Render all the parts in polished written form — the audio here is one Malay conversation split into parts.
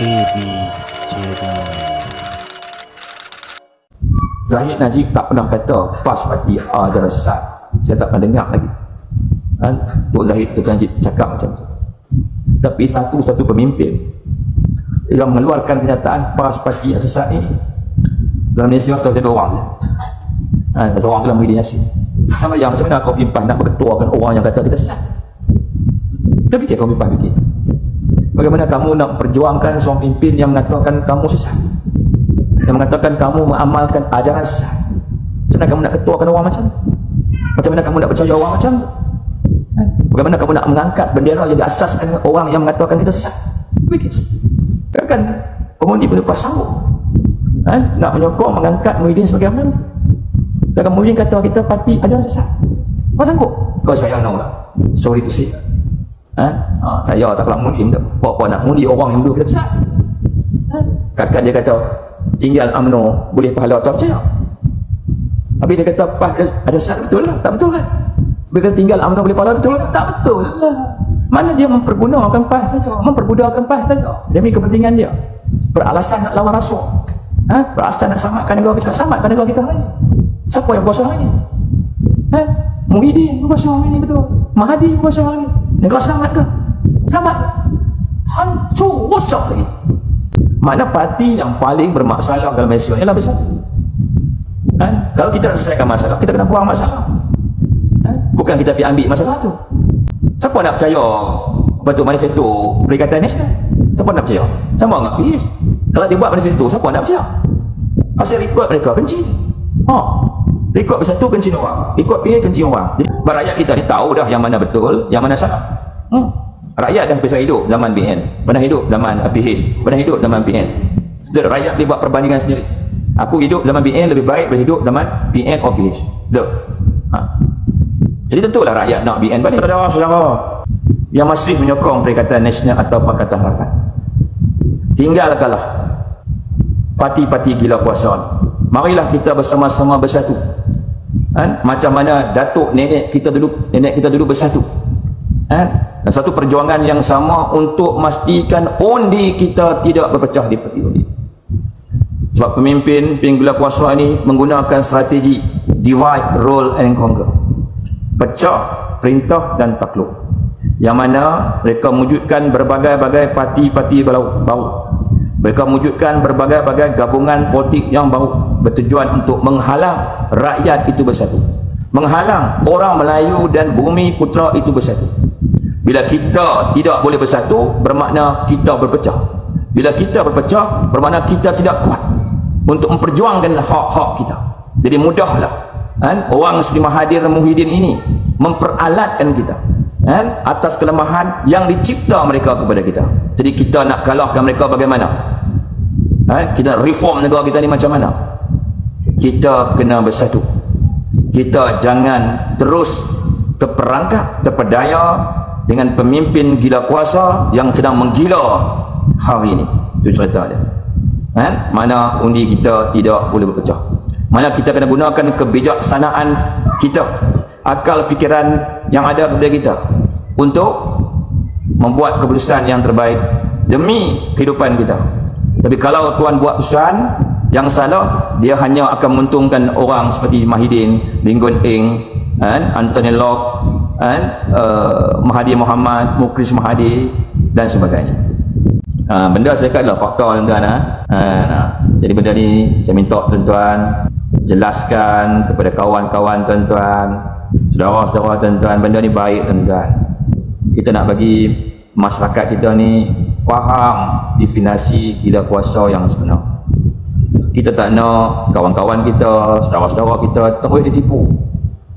KB Channel. Zahid Najib tak pernah kata PAS parti A adalah sesat. Saya tak pernah dengar lagi Tok Zahid Najib cakap macam tu. Tapi satu pemimpin yang mengeluarkan kenyataan PAS parti yang sesat ni dalam Malaysia setahu saya 2 orang seorang dalam Muhyiddin Yassin. Sama yang macam mana kau pimpah nak berketuakan orang yang kata kita sesat? Dia fikir kau pimpah begitu. Bagaimana kamu nak perjuangkan seorang pimpin yang mengatakan kamu sesat, yang mengatakan kamu mengamalkan ajaran sesat? Macam mana kamu nak ketuakan orang macam ni? Macam mana kamu nak percaya orang macam ni? Bagaimana kamu nak mengangkat bendera yang diasaskan orang yang mengatakan kita sesat? Begitu. Kan pemundi pun lepas sanggup nak menyokong mengangkat Muhyiddin sebagai amanah. Dan Muhyiddin kata kita parti ajaran sesat. Kau sanggup? Kau saya no lah. Sorry to say. Saya tak kelak mundi bawa nak mundi orang yang dulu kita besar. Kakak dia kata tinggal UMNO boleh pahala, tak percaya. Habis dia kata PAS ada sesat, betul lah, tak betul kan? Dia kata tinggal UMNO boleh pahala, betul lah, tak betul lah. Mana dia mempergunakan PAS saja, memperbudakkan PAS saja demi kepentingan dia, beralasan nak lawan rasuah, beralasan nak selamatkan negara kita. Selamatkan negara kita hari ni. Siapa yang berkuasa hari ni? Muhyiddin berkuasa hari ni, betul. Mahathir berkuasa hari ni. Negara selamat ke? Selamat ke? Hancur, rosak lagi. Mana parti yang paling bermasalah dalam Malaysia ialah Bersatu. Kalau kita nak selesaikan masalah, kita kena buang masalah. Bukan kita pergi ambil masalah tu. Siapa nak percaya betul manifesto Perikatan Nasional? Siapa nak percaya? Sama dengan PIS. Kalau dia buat manifesto, siapa nak percaya? Asal rekod mereka kenci. Rekod Bersatu kenci orang, rekod PIS kenci orang. Jadi rakyat kita ni tahu dah yang mana betul, yang mana salah. Rakyat dah biasa hidup zaman BN, pernah hidup zaman PH, pernah hidup zaman BN. Jadi rakyat boleh buat perbandingan sendiri. Aku hidup zaman BN lebih baik daripada hidup zaman BN atau PH. Jadi tentulah rakyat nak BN banding saudara-saudara yang masih menyokong Perikatan Nasional atau Pakatan Harapan. Tinggalkanlah parti-parti gila kuasa. Marilah kita bersama-sama bersatu. Macam mana datuk nenek kita dulu bersatu. Dan satu perjuangan yang sama untuk memastikan undi kita tidak berpecah di peti undi. Sebab pemimpin gila kuasa ini menggunakan strategi divide, rule and conquer. Pecah, perintah dan takluk. Yang mana mereka wujudkan berbagai-bagai parti-parti baru. Mereka wujudkan berbagai-bagai gabungan politik yang baru bertujuan untuk menghalang rakyat itu bersatu, menghalang orang Melayu dan bumi putera itu bersatu. Bila kita tidak boleh bersatu, bermakna kita berpecah. Bila kita berpecah, bermakna kita tidak kuat untuk memperjuangkan hak-hak kita. Jadi mudahlah orang seperti Mahathir dan Muhyiddin ini memperalatkan kita atas kelemahan yang dicipta mereka kepada kita. Jadi kita nak kalahkan mereka bagaimana? Kita reform negara kita ni macam mana? Kita kena bersatu. Kita jangan terus terperangkap, terpedaya dengan pemimpin gila kuasa yang sedang menggila hari ini. Itu cerita dia. Mana undi kita tidak boleh berpecah. Mana kita kena gunakan kebijaksanaan kita, akal fikiran yang ada kepada kita untuk membuat keputusan yang terbaik demi kehidupan kita. Tapi kalau Tuan buat keputusan yang salah, dia hanya akan menguntungkan orang seperti Muhyiddin, Lee Kuan Yew, Anthony Locke, Mahathir Mohamad, Mukhlis Mahathir dan sebagainya. Benda saya kata adalah fakta, tuan-tuan. Jadi benda ni saya minta tuan-tuan jelaskan kepada kawan-kawan tuan-tuan, saudara-saudara tuan-tuan, benda ni baik tuan-tuan. Kita nak bagi masyarakat kita ni faham definisi gila kuasa yang sebenar. Kita tak nak kawan-kawan kita, saudara-saudara kita terus ditipu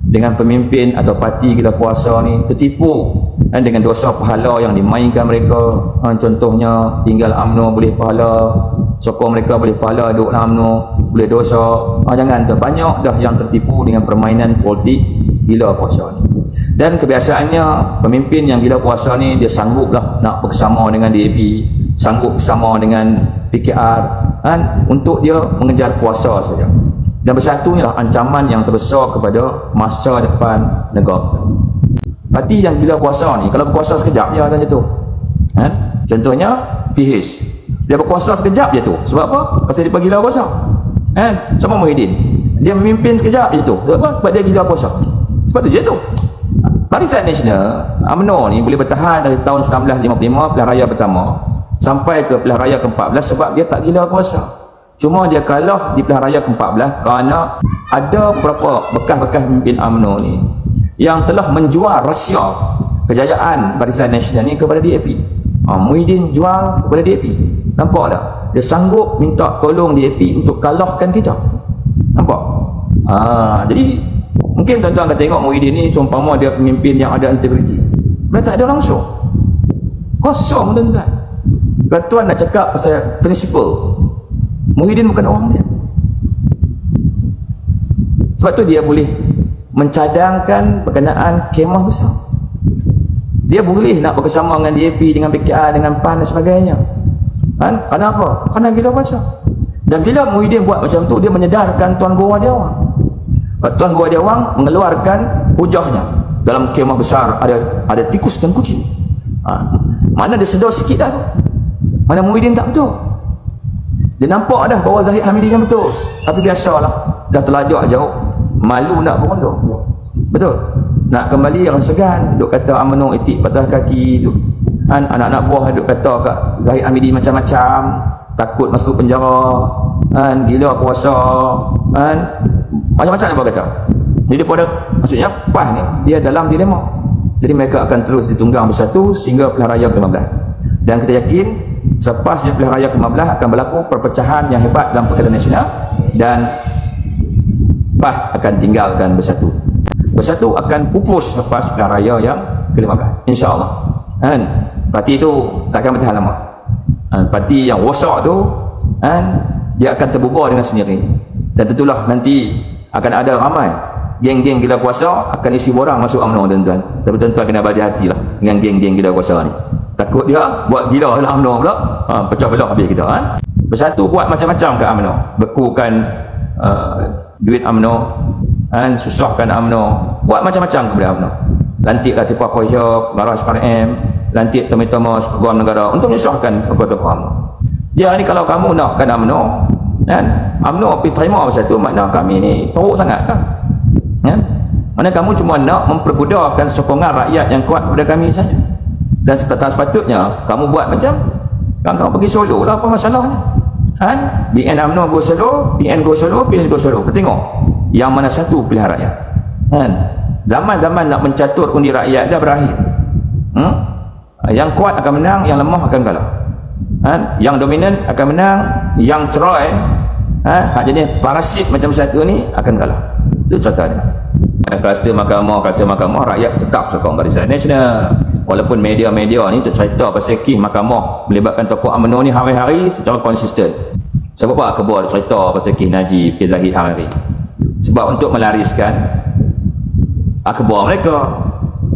dengan pemimpin atau parti gila kuasa ni, tertipu dengan dosa pahala yang dimainkan mereka. Contohnya tinggal UMNO boleh pahala, sokong mereka boleh pahala, duduk dalam UMNO boleh dosa. Jangan, banyak dah yang tertipu dengan permainan politik gila kuasa ni. Dan kebiasaannya pemimpin yang gila kuasa ni dia sangguplah nak bersama dengan DAP, sanggup bersama dengan PKR untuk dia mengejar kuasa saja. Dan bersatu inilah ancaman yang terbesar kepada masa depan negara. Parti yang gila kuasa ni kalau berkuasa sekejap je akan jatuh. Contohnya PH. Dia berkuasa sekejap je tu. Sebab apa? Pasal dia gila kuasa. Kan? Sama Muhyiddin. Dia memimpin sekejap je tu. Sebab apa? Sebab dia gila kuasa. Sebab tu je tu. Barisan Nasional UMNO ni boleh bertahan dari tahun 1955 pilihan raya pertama sampai ke pilihan raya ke-14 sebab dia tak gila kuasa. Cuma dia kalah di pilihan raya ke-14 kerana ada beberapa bekas-bekas pemimpin UMNO ni yang telah menjual rahsia kejayaan Barisan Nasional ni kepada DAP. Muhyiddin jual kepada DAP. Nampak tak? Dia sanggup minta tolong DAP untuk kalahkan kita. Nampak? Jadi mungkin tuan-tuan akan tengok Muhyiddin ni seumpama dia pemimpin yang ada integriti. Dia tak ada langsung. Kosong tuan-tuan. Kalau tuan nak cakap pasal prinsipal, Muhyiddin bukan orang dia. Sebab tu dia boleh mencadangkan berkenaan kemah besar. Dia boleh nak bersama dengan DAP, dengan PKR, dengan PAN dan sebagainya. Kan? Kenapa? Kerana gila kuasa. Dan bila Muhyiddin buat macam tu, dia menyedarkan Tuan Guru Hadi Awang. Tuan Guru Hadi Awang mengeluarkan hujahnya. Dalam kemah besar ada tikus dan kucing. Mana dia sedar sikit dah tu. Mana Muhyiddin tak betul. Dia nampak dah bahawa Zahid Hamidi kan betul. Tapi biasalah, dah terlajak jauh. Malu nak berunding. Betul. Nak kembali yang segan, duk kata UMNO etik patah kaki tu. Kan anak-anak buah duk kata kat Zahid Hamidi macam-macam, takut masuk penjara, kan gila puasa, kan macam-macam dia kata. Jadi pada maksudnya PAS ni dia dalam dilema. Jadi mereka akan terus ditunggang bersatu sehingga pilihan raya ke-15. Dan kita yakin selepas pilihan raya ke-15 akan berlaku perpecahan yang hebat dalam Perikatan Nasional dan PAS akan tinggalkan bersatu. Bersatu akan pupus selepas pilihan raya yang ke-15, insya-Allah. Kan? Parti itu takkan bertahan lama. Parti yang rosak tu kan dia akan terbubar dengan sendiri. Dan tentulah nanti akan ada ramai geng-geng gila kuasa akan isi borang masuk UMNO tuan-tuan. Tapi tuan-tuan kena berhati-hatilah dengan geng-geng gila kuasa ni. Takut dia buat gila dalam UMNO pula, pecah belah habis kita kan. Bersatu buat macam-macam kat UMNO. Bekukan duit UMNO, kan susahkan UMNO, buat macam-macam kepada UMNO. Lantiklah tipu apa garaj PRM, lantik Thomas Peguam Negara untuk menyusahkan tokoh-tokoh UMNO. Ya ni kalau kamu nakkan UMNO, kan UMNO pergi terima bersatu, makna kami ni teruk sangat kan. Kan? Mana kamu cuma nak memperbudarkan sokongan rakyat yang kuat kepada kami saja. Dan tak sepatutnya kamu buat macam kan kamu pergi Solo lah, apa masalahnya? Kan? BN UMNO go Solo, PN go Solo, PS go Solo. Kita tengok yang mana satu pilihan rakyat. Kan? Zaman-zaman nak mencatur undi rakyat dah berakhir. Yang kuat akan menang, yang lemah akan kalah. Kan? Yang dominan akan menang, yang cerai, jenis parasit macam satu ni akan kalah. Itu contohnya. Kluster mahkamah, rakyat tetap sokong Barisan Nasional. Walaupun media-media ni cerita pasal kes mahkamah melibatkan tokoh UMNO ni hari-hari secara konsisten. Sebab apa Akbar cerita pasal kes Najib, kes Zahid hari-hari? Sebab untuk melariskan akhbar mereka,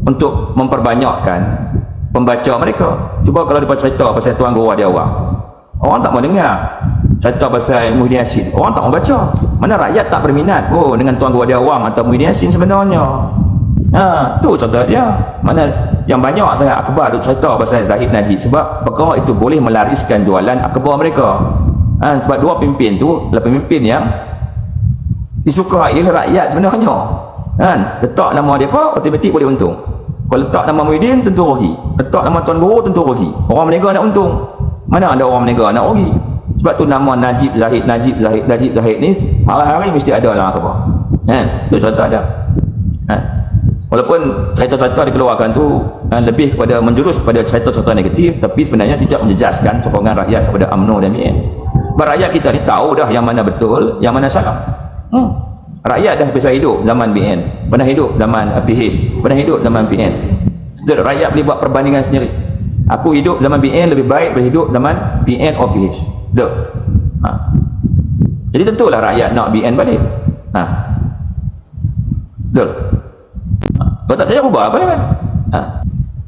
untuk memperbanyakkan pembaca mereka. Cuba kalau dia cerita pasal Tuan Guru Hadi Awang, orang tak mau dengar. Cerita pasal Muhyiddin Yassin, orang tak mau baca. Mana rakyat tak berminat dengan Tuan Guru Hadi Awang atau Muhyiddin Yassin sebenarnya. Tu contoh dia. Mana yang banyak saya akhbar tu cerita pasal Zahid Najib, sebab perkara itu boleh melariskan jualan akhbar mereka. Sebab dua pemimpin tu adalah pemimpin yang disukai oleh rakyat sebenarnya. Kan? Letak nama dia apa, otomatik boleh untung. Kalau letak nama Muhyiddin tentu rugi. Letak nama Tuan Guru tentu rugi. Orang menega nak untung. Mana ada orang menega nak rugi? Sebab tu nama Najib Zahid ni hari-hari mesti ada dalam akhbar. Itu contoh ada. Walaupun cerita-cerita dikeluarkan tu lebih kepada menjurus kepada cerita-cerita negatif, tapi sebenarnya tidak menjejaskan sokongan rakyat kepada UMNO dan BN. Rakyat kita ni tahu dah yang mana betul, yang mana salah. Rakyat dah biasa hidup zaman BN, pernah hidup zaman PH, pernah hidup zaman PN. Jadi rakyat boleh buat perbandingan sendiri. Aku hidup zaman BN lebih baik daripada hidup zaman PN atau PH. Jadi tentulah rakyat nak BN balik. Betul. Kalau tak ada bubar parlimen.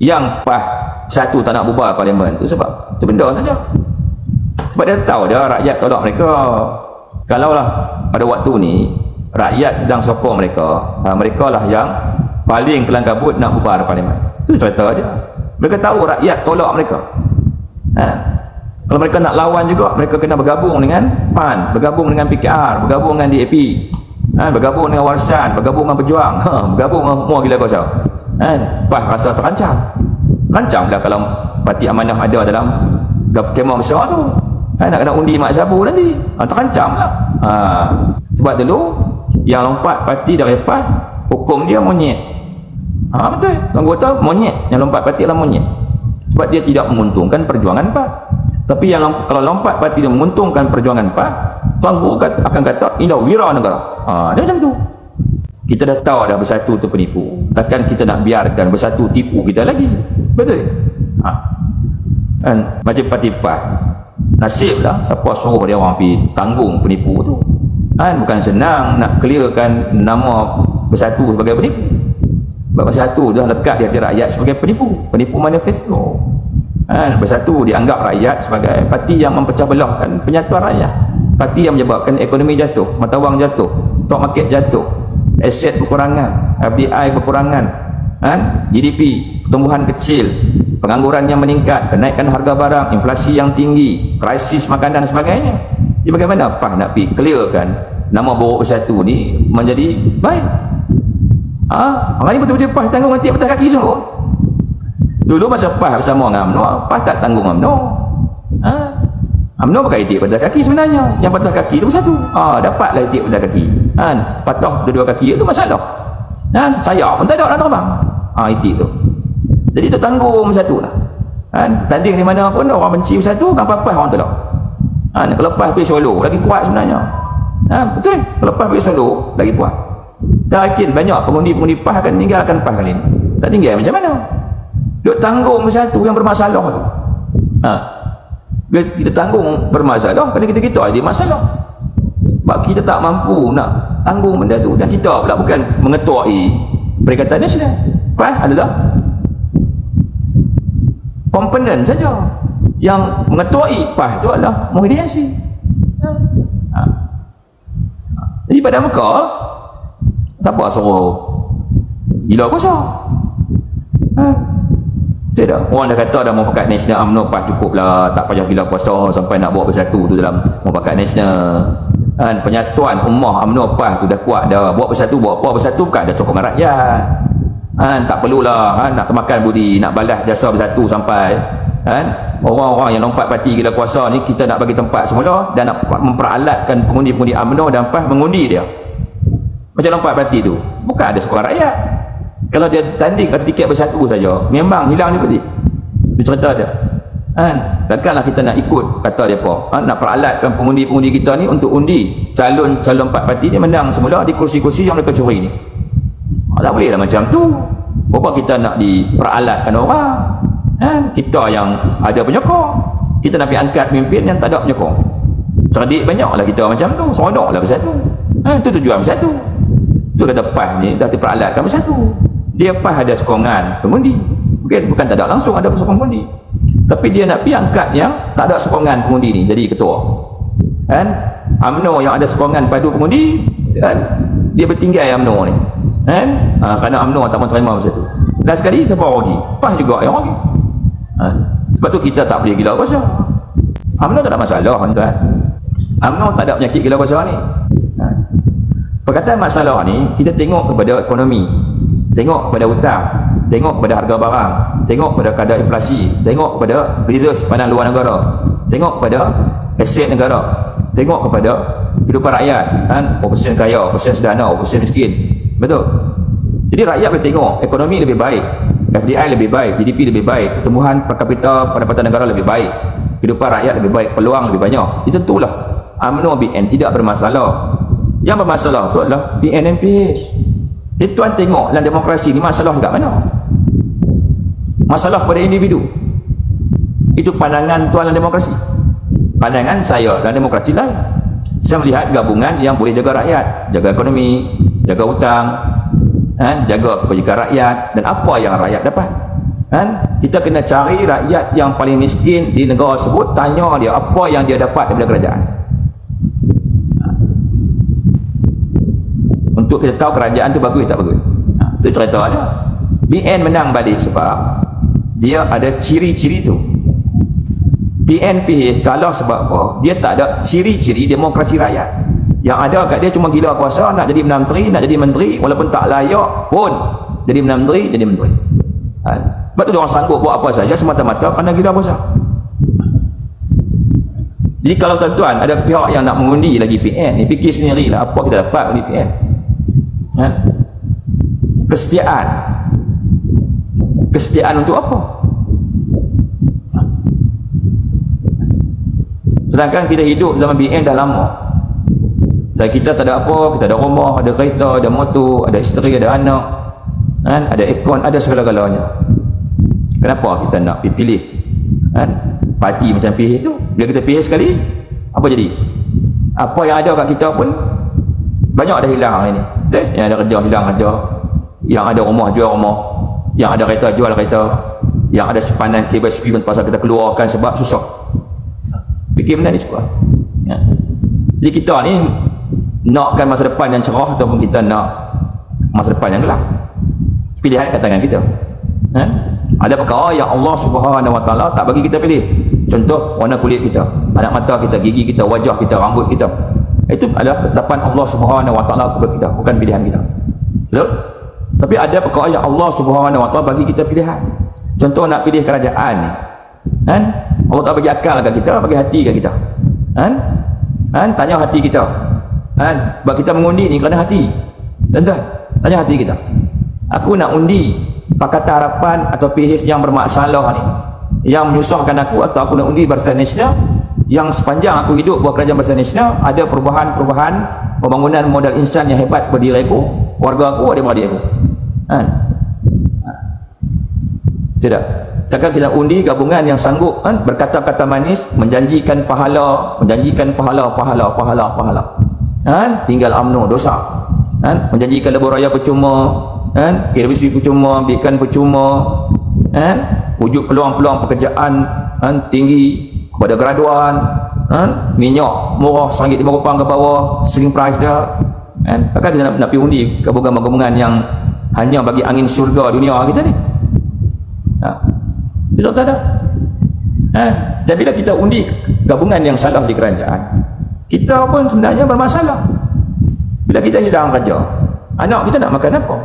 Yang PAS satu tak nak bubar parlimen tu sebab tu benda saja. Sebab dia tahu dia rakyat tolak mereka. Kalaulah pada waktu ni rakyat sedang sokong mereka, mereka lah yang paling kelang kabut nak bubar parlimen. Itu cerita dia. Mereka tahu rakyat tolak mereka. Kalau mereka nak lawan juga, mereka kena bergabung dengan PAN, bergabung dengan PKR, bergabung dengan DAP, bergabung dengan Warisan, bergabung dengan Pejuang, bergabung dengan semua gila kau. PAS rasa terancam. Rancamlah kalau parti amanah ada dalam kemah besar tu. Nak kena undi mak sabu nanti. Terancamlah. Sebab dulu yang lompat parti dari PAS, hukum dia monyet. Betul. Anggota monyet, yang lompat parti adalah monyet. Sebab dia tidak menguntungkan perjuangan PAS. Tapi yang kalau lompat parti dia menguntungkan perjuangan PAS, Tuan Guru akan kata ini dah wira negara. Dia macam tu. Kita dah tahu dah bersatu tu penipu. Takkan kita nak biarkan bersatu tipu kita lagi. Betul? Macam parti PAS. Nasib lah siapa suruh dia orang pergi tanggung penipu tu. Bukan senang nak clearkan nama bersatu sebagai penipu. Sebab bersatu dah lekat di hati rakyat sebagai penipu. Penipu manifesto. Bersatu dianggap rakyat sebagai parti yang memecah belahkan penyatuan rakyat, parti yang menyebabkan ekonomi jatuh, mata wang jatuh, stock market jatuh, aset berkurangan, FDI berkurangan, GDP pertumbuhan kecil, pengangguran yang meningkat, kenaikan harga barang, inflasi yang tinggi, krisis makanan dan sebagainya. Jadi bagaimana PAS nak pergi clearkan nama buruk bersatu ni menjadi baik? Orang ni betul-betul PAS tanggung nanti atas kaki semua. Dulu masa PAS bersama dengan UMNO, PAS tak tanggung UMNO. UMNO pakai itik patah kaki sebenarnya. Yang patah kaki itu bersatu. Dapatlah itik patah kaki. Patah dua-dua kaki itu masalah. Saya pun tak ada nak terbang. Itik tu. Jadi itu tanggung bersatu lah. Tanding di mana pun orang benci bersatu, kan PAS orang tolak. Kalau PAS pergi Solo, lagi kuat sebenarnya. Betul. Kalau PAS pergi Solo, lagi kuat. Tak yakin banyak pengundi-pengundi PAS akan tinggalkan PAS kali ini. Tak tinggal macam mana? Dia tanggung bersatu yang bermasalah tu. Bila kita tanggung bermasalah, kerana kita ada masalah. Sebab kita tak mampu nak tanggung benda tu. Dan kita pula bukan mengetuai Perikatan Nasional. PAS adalah komponen saja. Yang mengetuai PAS tu adalah Muhyiddin Yassin. Jadi pada muka, siapa suruh gila kuasa? Tidak. Orang dah kata dah Mufakat Nasional UMNO PAS cukup lah, tak payah gila kuasa sampai nak bawa bersatu tu dalam Mufakat Nasional. Penyatuan ummah UMNO PAS tu dah kuat dah. Bawa bersatu bukan ada sokongan rakyat. Tak perlulah nak termakan budi, nak balas jasa bersatu sampai orang-orang yang lompat parti gila kuasa ni kita nak bagi tempat semula dan nak memperalatkan pengundi-pengundi UMNO dan PAS mengundi dia. Macam lompat parti tu bukan ada sokongan rakyat. Kalau dia tanding kata tiket bersatu saja, memang hilang ni betul. Dia cerita dia. Takkanlah kita nak ikut kata depa. Nak peralatkan pengundi-pengundi kita ni untuk undi calon-calon empat parti dia menang semula di kursi-kursi yang mereka curi ni. Tak boleh lah macam tu. Berapa kita nak diperalatkan orang? Kita yang ada penyokong. Kita nak pergi angkat pemimpin yang tak ada penyokong. Cerdik banyaklah kita macam tu. Seronoklah bersatu. Itu tujuan bersatu. Itu kata PAS ni dah diperalatkan bersatu. Dia PAS ada sokongan pengundi. Bukan tak ada langsung ada sokongan pengundi. Tapi dia nak pergi angkat yang tak ada sokongan pengundi ni jadi ketua. UMNO yang ada sokongan padu pengundi, dia bertinggal UMNO ni. Kerana UMNO tak mahu terima bersatu. Dan sekali siapa rugi? PAS juga yang rugi. Sebab tu kita tak boleh gila kuasa. UMNO tak ada masalah tuan. UMNO tak ada penyakit gila kuasa ni. Perkataan masalah ni kita tengok kepada ekonomi, tengok kepada hutang, tengok kepada harga barang, tengok kepada kadar inflasi, tengok kepada reserve pandang luar negara, tengok kepada aset negara, tengok kepada kehidupan rakyat, persen kaya, persen sederhana, persen miskin. Betul? Jadi rakyat boleh tengok ekonomi lebih baik, FDI lebih baik, GDP lebih baik, pertumbuhan per kapita pendapatan negara lebih baik, kehidupan rakyat lebih baik, peluang lebih banyak. Itu tentulah UMNO BN tidak bermasalah. Yang bermasalah tu adalah BN dan PH. Jadi tuan tengok dalam demokrasi ni masalah dekat mana? Masalah pada individu. Itu pandangan tuan dalam demokrasi. Pandangan saya dalam demokrasi lain. Saya melihat gabungan yang boleh jaga rakyat, jaga ekonomi, jaga hutang, jaga kebajikan rakyat dan apa yang rakyat dapat. Kita kena cari rakyat yang paling miskin di negara tersebut, tanya dia apa yang dia dapat daripada kerajaan. Untuk kita tahu kerajaan tu bagus tak bagus. Itu cerita dia. BN menang balik sebab dia ada ciri-ciri tu. PNPH kalah sebab apa? Dia tak ada ciri-ciri demokrasi rakyat. Yang ada kat dia cuma gila kuasa, nak jadi menteri, nak jadi menteri, walaupun tak layak pun jadi menteri, jadi menteri. Sebab tu dia orang sanggup buat apa saja semata-mata kerana gila kuasa. Jadi kalau tuan-tuan ada pihak yang nak mengundi lagi PN ni, fikir sendirilah apa kita dapat dari PN. Kesetiaan untuk apa? Sedangkan kita hidup zaman PN dah lama. Dan kita tak ada apa, kita ada rumah, ada kereta, ada motor, ada isteri, ada anak, ada aircon, ada segala-galanya. Kenapa kita nak pilih parti macam PH tu? Bila kita PH sekali, apa jadi? Apa yang ada kat kita pun banyak dah hilang hari ni. Yang ada kerja hilang kerja, yang ada rumah jual rumah, yang ada kereta jual kereta, yang ada simpanan kabel spin pasal kita keluarkan sebab susah. Fikir benda ni cuba. Jadi kita ni nakkan masa depan yang cerah ataupun kita nak masa depan yang gelap? Pilihan kat tangan kita. Ada perkara yang Allah Subhanahu Wa Taala tak bagi kita pilih. Contoh warna kulit kita, anak mata kita, gigi kita, wajah kita, rambut kita. Itu adalah ketetapan Allah Subhanahu Wa Taala kepada kita, bukan pilihan kita. Betul? Tapi ada perkara yang Allah Subhanahu Wa Taala bagi kita pilihan. Contoh nak pilih kerajaan ni. Allah tak bagi akal kat kita, bagi hati kat kita. Tanya hati kita. Sebab kita mengundi ni kerana hati. Tuan-tuan, tanya hati kita. Aku nak undi Pakatan Harapan atau PH yang bermasalah ni, yang menyusahkan aku, atau aku nak undi Barisan Nasional yang sepanjang aku hidup buat kerajaan Barisan Nasional ada perubahan-perubahan pembangunan modal insan yang hebat bagi diri aku, keluarga aku, adik-beradik aku. Tidak. Takkan kita undi gabungan yang sanggup berkata-kata manis, menjanjikan pahala, tinggal UMNO dosa. Menjanjikan lebuh raya percuma, KWSP percuma, ambilkan percuma, wujud peluang-peluang pekerjaan tinggi kepada graduan, minyak murah RM1.50 ke bawah, string price dia. Takkan kita nak pergi undi gabungan-gabungan yang hanya bagi angin syurga dunia kita ni? Betul tak ada? Dan bila kita undi gabungan yang salah di kerajaan, kita pun sebenarnya bermasalah. Bila kita hilang kerja, anak kita nak makan apa?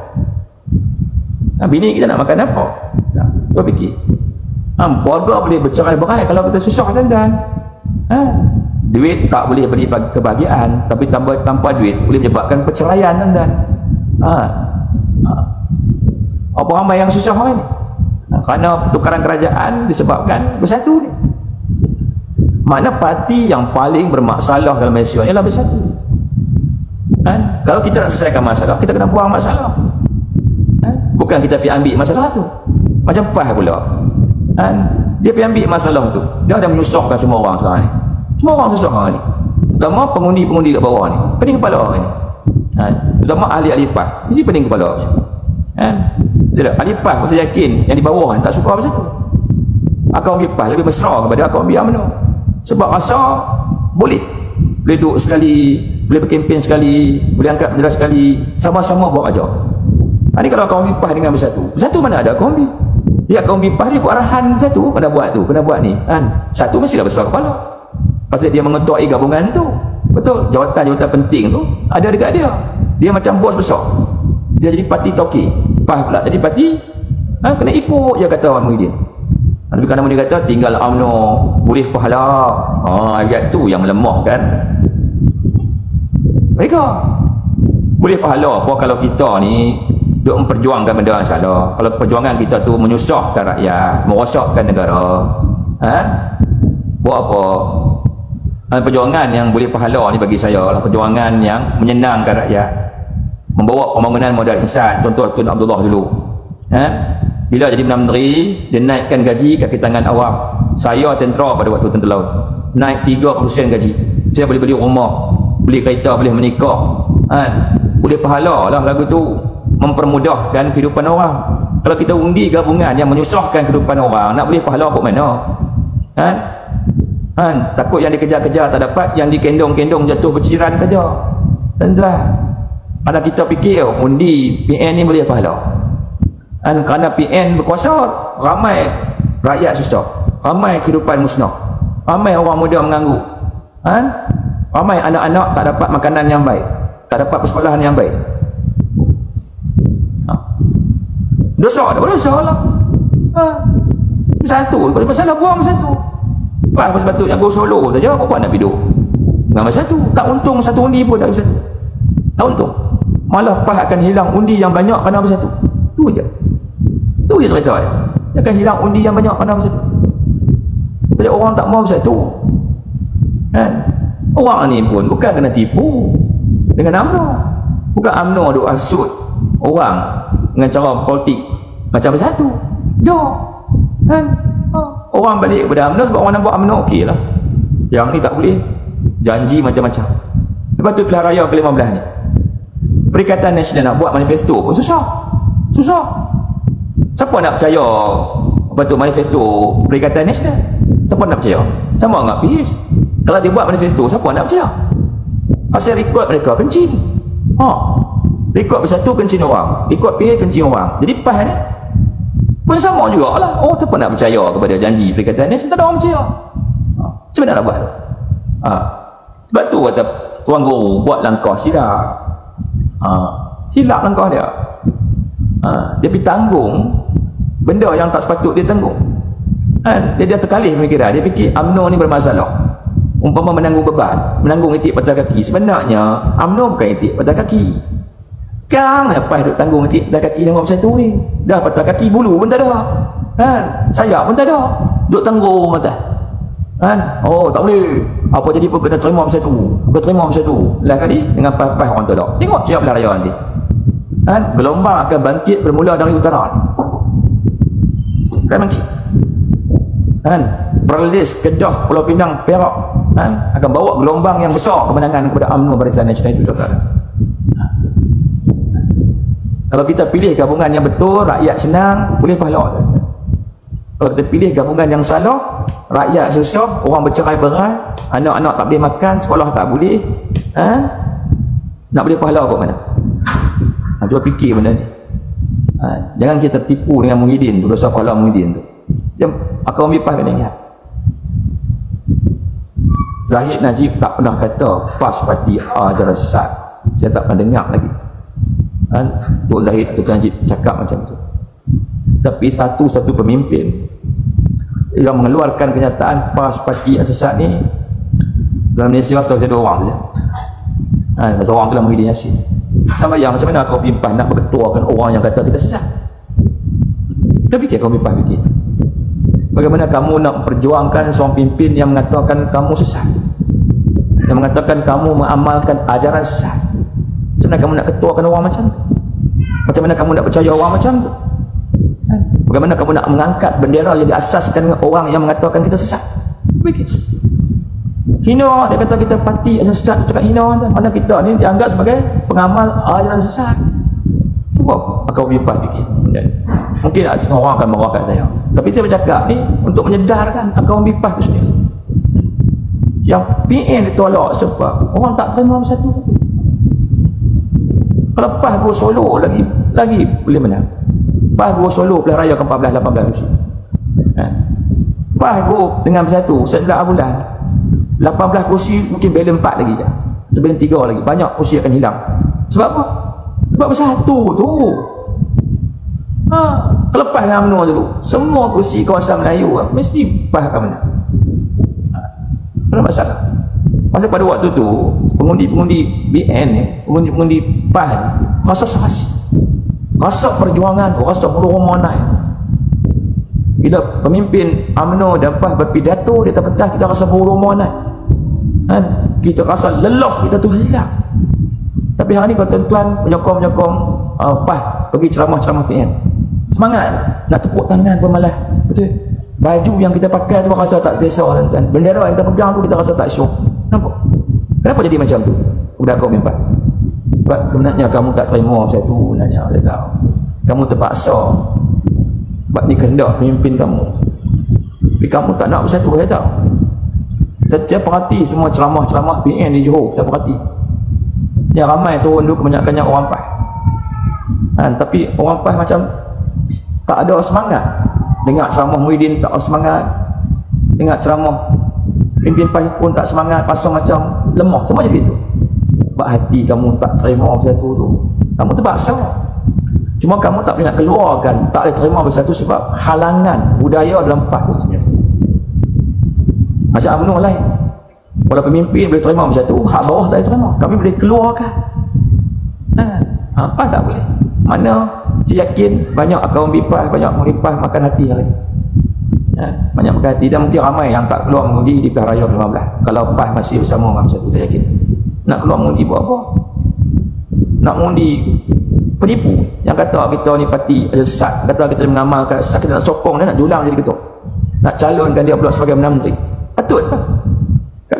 Bini kita nak makan apa? Kau fikir. Keluarga boleh bercerai-berai kalau kita susah dan duit tak boleh beri kebahagiaan, tapi tanpa duit boleh menyebabkan perceraian dan apa ramai yang susah hari ni? Kerana pertukaran kerajaan disebabkan bersatu ni. Mana parti yang paling bermasalah dalam Malaysia ialah bersatu. Kalau kita nak selesaikan masalah, kita kena buang masalah. Bukan kita pergi ambil masalah tu. Macam PAS pula. Dia pergi ambil masalah tu. Dia ada menyusahkan semua orang sekarang ni. Semua orang susah sekarang ni. Terutama pengundi-pengundi kat bawah ni. Pening kepala orang ni. Terutama ahli-ahli PAS. Mesti pening kepala orang ni. Tidak, ahli PAS saya yakin yang di bawah ni tak suka macam tu. Akaun ambil PAS lebih mesra kepada akaun ambil UMNO. Sebab rasa boleh duduk sekali, boleh berkempen sekali, boleh angkat bendera sekali, sama-sama buat kerja. Ini kalau akaun ambil PAS dengan bersatu mana ada akaun ambil? Dia akaun ambil PAS dia ikut arahan satu, kena buat tu, kena buat ni. Satu mestilah besar kepala. Pasal dia mengetuai gabungan tu. Betul, jawatan-jawatan penting tu ada dekat dia. Dia macam bos besar. Dia jadi parti toki. PAS pula jadi parti, kena ikut je kata Wan Muhyiddin. Tapi kerana dia kata tinggal UMNO boleh pahala. Ayat tu yang melemahkan mereka. Boleh pahala apa kalau kita ni duk memperjuangkan benda yang salah. Kalau perjuangan kita tu menyusahkan rakyat, merosakkan negara, buat apa? Perjuangan yang boleh pahala ni bagi saya lah perjuangan yang menyenangkan rakyat, membawa pembangunan modal insan. Contoh Tun Abdullah dulu, bila jadi menteri, dia naikkan gaji kaki tangan awam. Saya tentera pada waktu tentera laut, naik 3% gaji. Saya boleh beli rumah, beli kereta, boleh menikah. Boleh pahala lah lagu tu, mempermudahkan kehidupan orang. Kalau kita undi gabungan yang menyusahkan kehidupan orang, nak boleh pahala ke mana? Takut yang dikejar-kejar tak dapat, yang dikendong-kendong jatuh berciran saja. Tuan-tuan, kalau kita fikir undi PN ni boleh pahala, kerana PN berkuasa, ramai rakyat susah, ramai kehidupan musnah. Ramai orang muda mengganggu. Ramai anak-anak tak dapat makanan yang baik, tak dapat persekolahan yang baik. Dosa, tak dosa lah. Satu, masalah buang satu. Apa sepatutnya go solo saja, apa nak hidup dengan satu? Tak untung satu undi pun tak bisa. Tak untung. Malah PAS akan hilang undi yang banyak kerana bersatu. Tu je. Tu je cerita dia. Dia akan hilang undi yang banyak kerana bersatu. Jadi orang tak mau bersatu. Kan? Orang ni pun bukan kena tipu dengan UMNO. Bukan UMNO duk asut orang dengan cara politik macam bersatu. Dah. Kan? Orang balik kepada UMNO sebab orang nampak UMNO okey lah. Yang ni tak boleh. Janji macam-macam. Lepas tu pilihan raya ke-15 ni, Perikatan Nasional nak buat manifesto pun susah. Susah. Siapa nak percaya apa tu manifesto Perikatan Nasional? Siapa nak percaya? Sama enggak PH? Kalau dia buat manifesto, siapa nak percaya? Pasal rekod mereka kencing. Rekod bersatu kencing orang, rekod PH kencing orang. Jadi PAS ni pun sama jugalah. Oh, siapa nak percaya kepada janji Perikatan Nasional? Tak ada orang percaya. Macam mana nak buat tu? Sebab tu kata Tuan Guru buat langkah silap. Silap langkah dia. Dia pergi tanggung benda yang tak sepatut dia tanggung. Dia terkalih pemikiran. Dia fikir UMNO ni bermasalah. Umpama menanggung beban, menanggung itik patah kaki. Sebenarnya UMNO bukan itik patah kaki. Sekarang lepas duk tanggung itik patah kaki dengan bersatu ni. Dah patah kaki, bulu pun tak ada. Sayap pun tak ada. Duk tanggung mata. Oh, tak boleh. Apa jadi pun kena terima bersatu. Kena terima bersatu. Lain kali dengan PAS orang tu tak. Tengok siap pilihan raya nanti. Gelombang akan bangkit bermula dari utara. Kan bangkit. Perlis, Kedah, Pulau Pinang, Perak akan bawa gelombang yang besar kemenangan kepada UMNO Barisan Nasional itu, saudara. Kalau kita pilih gabungan yang betul, rakyat senang, boleh pahala. Kalau kita pilih gabungan yang salah, rakyat susah, orang bercerai berai, anak-anak tak boleh makan, sekolah tak boleh, nak boleh pahala kat mana? Cuba fikir benda ni. Jangan kita tertipu dengan Muhyiddin tu, dosa pahala Muhyiddin tu. Dia akan PAS kena ingat. Zahid Najib tak pernah kata PAS parti ajaran sesat. Saya tak pernah dengar lagi. Tok Zahid atau Najib cakap macam tu. Tapi satu-satu pemimpin yang mengeluarkan kenyataan PAS parti yang sesat ni dalam Malaysia setahu saya 2 orang saja. Seorang tu lah Muhyiddin Yassin. Sama yang macam mana kau PAS nak berketuakan orang yang kata kita sesat? Kita fikir kau PAS fikir. Bagaimana kamu nak perjuangkan seorang pimpin yang mengatakan kamu sesat, yang mengatakan kamu mengamalkan ajaran sesat? Macam mana kamu nak ketuakan orang macam tu? Macam mana kamu nak percaya orang macam tu? Bagaimana kamu nak mengangkat bendera yang diasaskan dengan orang yang mengatakan kita sesat? Fikir. Hina, dia kata kita parti ajaran sesat, cakap hina. Mana kita ni dianggap sebagai pengamal ajaran sesat? Cuba kau PAS fikir. Mungkin setengah orang akan marah kat saya, tapi saya bercakap ni untuk menyedarkan akaun PAS tu sendiri. Yang PN ditolak sebab orang tak terima bersatu. Kalau PAS go solo lagi boleh menang. PAS go solo pilihan raya ke-14, 18 kursi. PAS go dengan bersatu 19 bulan 18 kursi, mungkin balance 4 lagi je, balance 3 lagi, banyak kursi akan hilang. Sebab apa? Sebab bersatu tu. Lepas dengan UMNO dulu, semua kursi kawasan Melayu mesti PAS akan menang. Ada masalah. Masa pada waktu tu pengundi-pengundi BN ni, pengundi-pengundi PAS ni rasa perjuangan, rasa huru-hara naik. Bila pemimpin UMNO dan PAS berpidato di atas pentas, kita rasa huru-hara naik. Kita rasa lelah, kita tu hilang. Tapi hari ni kalau tuan-tuan penyokong-penyokong PAS pergi ceramah-ceramah PN, semangat nak tepuk tangan pun malah. Betul. Baju yang kita pakai tu rasa tak selesa, tuan-tuan. Bendera yang kita pegang tu kita rasa tak syok. Nampak? Kenapa jadi macam tu? Budak kau mempat. Sebab sebenarnya kamu tak terima satu, sebenarnya saya tahu. Kamu terpaksa. Sebab ni kehendak pemimpin kamu. Tapi kamu tak nak bersatu, saya tahu. Saya perhati semua ceramah-ceramah PN di Johor, saya perhati. Yang ramai turun dulu kebanyakannya orang PAS. Tapi orang PAS macam tak ada semangat. Dengar ceramah Muhyiddin tak ada semangat. Dengar ceramah Pimpin PAS pun tak semangat, pasang macam lemah, semua jadi itu. Sebab hati kamu tak terima bersatu tu, kamu terpaksa. Cuma kamu tak boleh nak keluarkan, tak boleh terima bersatu sebab halangan budaya dalam PAS tu sebenarnya. Macam UMNO lain, kalau pemimpin boleh terima bersatu, hak bawah tak boleh terima, kami boleh keluarkan. PAS tak boleh. Mana saya yakin banyak kaum PAS, banyak PAS makan hati lagi. Banyak makan hati, dan mungkin ramai yang tak keluar mengundi di pilihan raya 15 kalau PAS masih bersama dengan bersatu. Saya yakin nak keluar mengundi buat apa? Nak mengundi penipu yang kata kita ni parti sesat, kata kita mengamalkan sesat, kita nak sokong dia, nak julang jadi ketua, nak calonkan dia pula sebagai Perdana Menteri. Patut tak?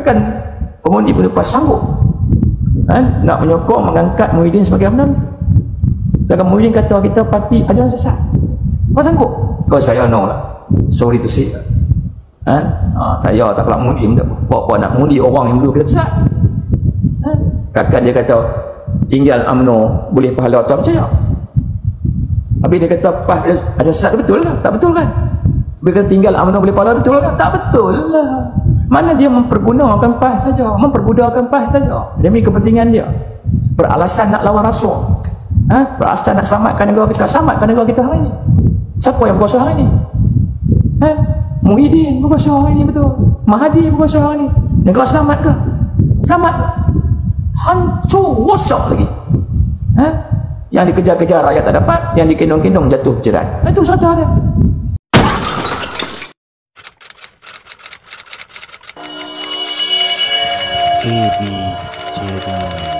Kan pengundi pun PAS sanggup nak menyokong mengangkat Muhyiddin sebagai Perdana Menteri. Dan Muhyiddin kata kita parti ajaran sesat, PAS sanggup? Kalau saya no lah, sorry to say. Saya tak nak mengundi, apa nak mengundi orang yang dulu kita sesat. Kakak dia kata tinggal UMNO boleh pahala, tak percaya. Habis dia kata PAS ada sesat, betul lah? Tak betul kan? Dia kata tinggal UMNO boleh pahala, betul lah? Tak betul lah. Mana dia mempergunakan PAS saja, memperbudakan PAS saja demi kepentingan dia, beralasan nak lawan rasuah, beralasan nak selamatkan negara kita. Selamatkan negara kita hari ini. Siapa yang berkuasa hari ini? Muhyiddin berkuasa hari ini, betul. Mahathir berkuasa hari ini. Negara selamat ke? Selamat ke? Hancur, rosak lagi. Yang dikejar-kejar rakyat tak dapat, yang dikendong-kendong jatuh jerat. Itu saja dia. AB Channel.